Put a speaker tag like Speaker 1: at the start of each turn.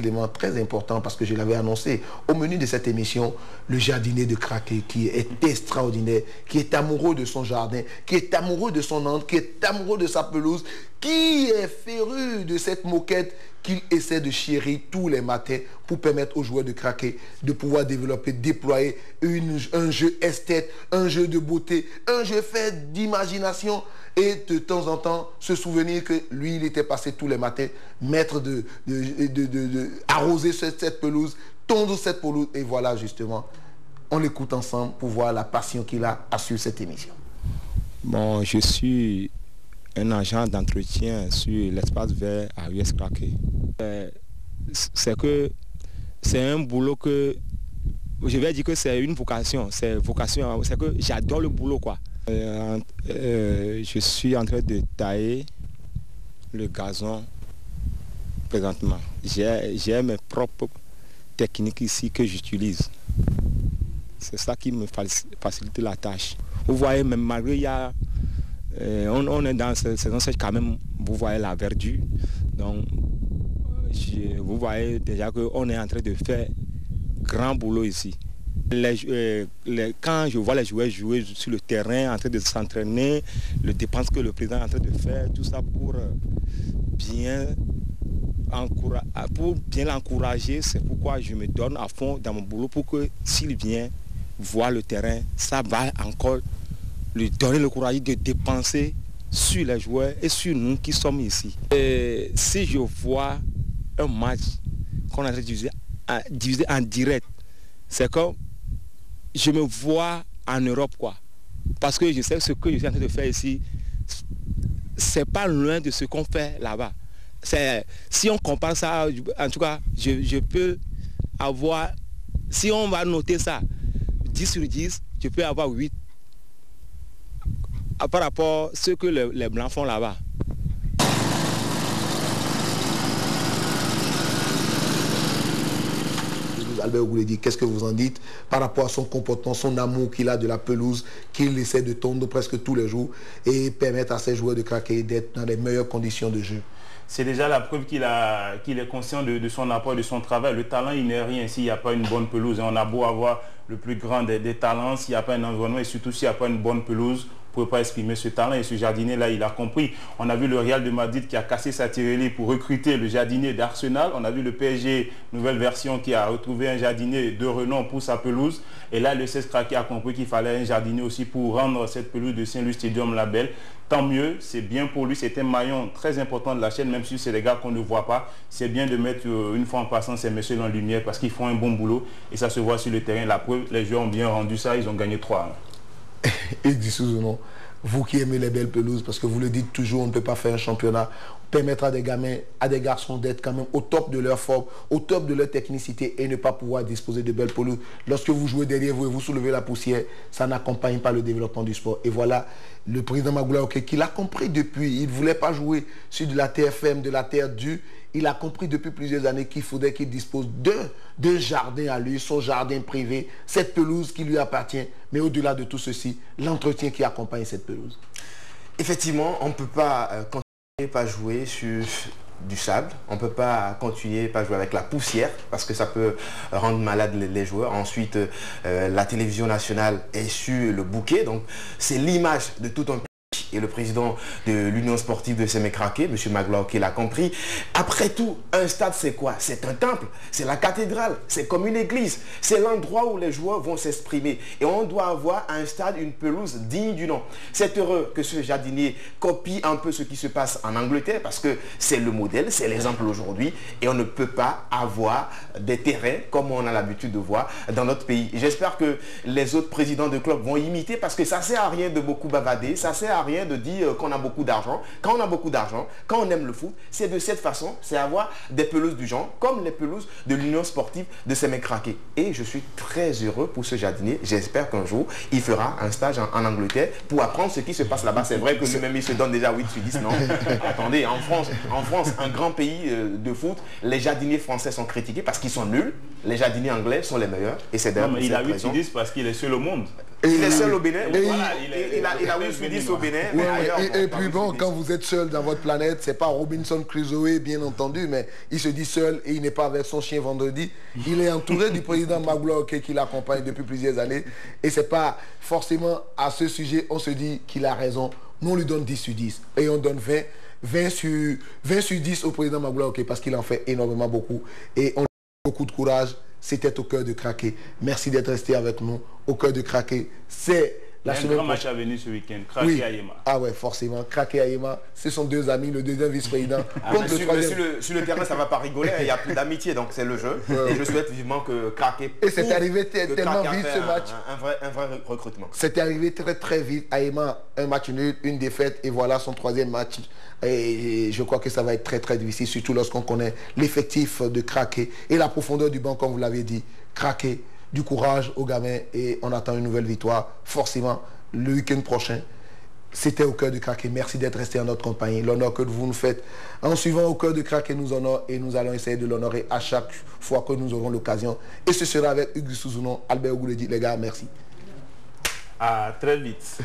Speaker 1: élément très important parce que je l'avais annoncé au menu de cette émission, le jardinier de Craquet qui est extraordinaire, qui est amoureux de son jardin, qui est amoureux de son antre, qui est amoureux de sa pelouse, qui est féru de cette moquette qu'il essaie de chérir tous les matins pour permettre aux joueurs de Craquet de pouvoir développer, déployer un jeu esthète, un jeu de beauté, un jeu fait d'imagination et de temps en temps se souvenir que lui il était passé tous les matins maître arroser cette pelouse, tondre cette pelouse et voilà justement on l'écoute ensemble pour voir la passion qu'il a sur cette émission.
Speaker 2: Bon, je suis un agent d'entretien sur l'espace vert à US Craquet. C'est un boulot que je vais dire que c'est une vocation, c'est que j'adore le boulot quoi. Je suis en train de tailler le gazon présentement. J'ai mes propres techniques ici que j'utilise. C'est ça qui me facilite la tâche. Vous voyez, même malgré il y a on est dans cette saison sèche quand même, vous voyez la verdure. Donc, vous voyez déjà qu'on est en train de faire grand boulot ici. Quand je vois les joueurs jouer sur le terrain, en train de s'entraîner, les dépenses que le président est en train de faire, tout ça pour bien l'encourager, c'est pourquoi je me donne à fond dans mon boulot pour que s'il vient voir le terrain, ça va encore lui donner le courage de dépenser sur les joueurs et sur nous qui sommes ici. Et si je vois un match qu'on a divisé en direct, c'est comme je me vois en Europe quoi. Parce que je sais ce que je suis en train de faire ici, c'est pas loin de ce qu'on fait là-bas. Si on compare ça, en tout cas, je peux avoir, si on va noter ça, 10 sur 10, je peux avoir 8 par rapport à ce que les Blancs font là-bas.
Speaker 1: Albert Ogouledi, qu'est-ce que vous en dites par rapport à son comportement, son amour qu'il a de la pelouse, qu'il essaie de tondre presque tous les jours et permettre à ses joueurs de Craquet d'être dans les meilleures conditions de jeu?
Speaker 3: C'est déjà la preuve qu'il est conscient de son apport, de son travail. Le talent, il n'est rien s'il n'y a pas une bonne pelouse. On a beau avoir le plus grand des talents, s'il n'y a pas un environnement et surtout s'il n'y a pas une bonne pelouse, on ne peut pas exprimer ce talent. Et ce jardinier-là, il a compris. On a vu le Real de Madrid qui a cassé sa tirelire pour recruter le jardinier d'Arsenal. On a vu le PSG, nouvelle version, qui a retrouvé un jardinier de renom pour sa pelouse. Et là, le CES Craquet a compris qu'il fallait un jardinier aussi pour rendre cette pelouse de Saint-Louis Stadium la belle. Tant mieux, c'est bien pour lui. C'est un maillon très important de la chaîne, même si c'est des gars qu'on ne voit pas. C'est bien de mettre une fois en passant ces messieurs en lumière parce qu'ils font un bon boulot. Et ça se voit sur le terrain. La preuve, les joueurs ont bien rendu ça. Ils ont gagné 3.
Speaker 1: Et dit Souzuno, vous qui aimez les belles pelouses, parce que vous le dites toujours, on ne peut pas faire un championnat, permettre à des gamins, à des garçons d'être quand même au top de leur forme, au top de leur technicité et ne pas pouvoir disposer de belles pelouses. Lorsque vous jouez derrière vous et vous soulevez la poussière, ça n'accompagne pas le développement du sport. Et voilà, le président Magoula Oké, qui l'a compris depuis, il ne voulait pas jouer sur de la terre ferme, de la terre dure. Il a compris depuis plusieurs années qu'il faudrait qu'il dispose d'un jardin à lui, son jardin privé, cette pelouse qui lui appartient. Mais au-delà de tout ceci, l'entretien qui accompagne cette pelouse.
Speaker 4: Effectivement, on ne peut pas continuer à jouer sur du sable. On ne peut pas continuer à jouer avec la poussière parce que ça peut rendre malade les joueurs. Ensuite, la télévision nationale est sur le bouquet. Donc, c'est l'image de tout un pays. Et le président de l'Union sportive de Sémé-Craquet, M. Magloire, qui l'a compris. Après tout, un stade, c'est quoi? C'est un temple, c'est la cathédrale, c'est comme une église. C'est l'endroit où les joueurs vont s'exprimer. Et on doit avoir un stade, une pelouse digne du nom. C'est heureux que ce jardinier copie un peu ce qui se passe en Angleterre, parce que c'est le modèle, c'est l'exemple aujourd'hui. Et on ne peut pas avoir des terrains comme on a l'habitude de voir dans notre pays. J'espère que les autres présidents de clubs vont imiter, parce que ça ne sert à rien de beaucoup bavader, ça ne sert à rien de dire qu'on a beaucoup d'argent. Quand on a beaucoup d'argent, quand on aime le foot, c'est de cette façon, c'est avoir des pelouses du genre, comme les pelouses de l'Union sportive de Sémé-Craquet. Et je suis très heureux pour ce jardinier. J'espère qu'un jour, il fera un stage en Angleterre pour apprendre ce qui se passe là-bas. C'est vrai que lui-même, il se donne déjà 8 sur 10, non? Attendez, en France, un grand pays de foot, les jardiniers français sont critiqués parce qu'ils sont nuls. Les jardiniers anglais sont les meilleurs. Et c'est d'ailleurs
Speaker 3: il a 8 sur 10 parce qu'il est seul au monde.
Speaker 4: Il est seul au Bénin.
Speaker 1: Et
Speaker 3: voilà,
Speaker 4: il a eu Sudis au Bénin.
Speaker 1: Ouais,
Speaker 4: mais ailleurs,
Speaker 1: et
Speaker 4: bon,
Speaker 1: puis
Speaker 4: pas
Speaker 1: bon,
Speaker 4: Sudis.
Speaker 1: quand vous êtes seul dans votre planète, c'est pas Robinson Crusoe, bien entendu, mais il se dit seul et il n'est pas avec son chien vendredi. Il est entouré du président Magloire qui l'accompagne depuis plusieurs années. Et c'est pas forcément à ce sujet, on se dit qu'il a raison. Nous, on lui donne 10 sur 10. Et on donne 20 sur 10 au président Magloire parce qu'il en fait énormément beaucoup. Et on lui donne beaucoup de courage. C'était au cœur de craquer. Merci d'être resté avec nous. Au cœur de craquer, c'est la semaine
Speaker 3: un grand match
Speaker 1: prochaine.
Speaker 3: à venir ce week-end. Craquer
Speaker 1: Oui.
Speaker 3: à Yema.
Speaker 1: Ah ouais, forcément. Craquer à Yema, ce sont deux amis, le deuxième vice-président.
Speaker 4: Ah,
Speaker 1: contre
Speaker 4: mais
Speaker 1: le
Speaker 4: sur,
Speaker 1: troisième.
Speaker 4: sur le terrain, ça va pas rigoler, il y a plus d'amitié, donc c'est le jeu. Et je souhaite vivement que Craqué...
Speaker 1: Et c'est arrivé tellement vite ce match.
Speaker 4: Un vrai recrutement.
Speaker 1: C'était arrivé très très vite. Aïma, un match nul, une défaite et voilà son troisième match. Et je crois que ça va être très très difficile, surtout lorsqu'on connaît l'effectif de Craqué et la profondeur du banc, comme vous l'avez dit. Craqué, du courage aux gamins et on attend une nouvelle victoire. Forcément, le week-end prochain. C'était au cœur de Craqué. Merci d'être resté en notre compagnie. L'honneur que vous nous faites en suivant au cœur de Craqué nous honore et nous allons essayer de l'honorer à chaque fois que nous aurons l'occasion. Et ce sera avec Hugues Souzounon, Albert Ogouledi. Les gars, merci.
Speaker 3: À très vite.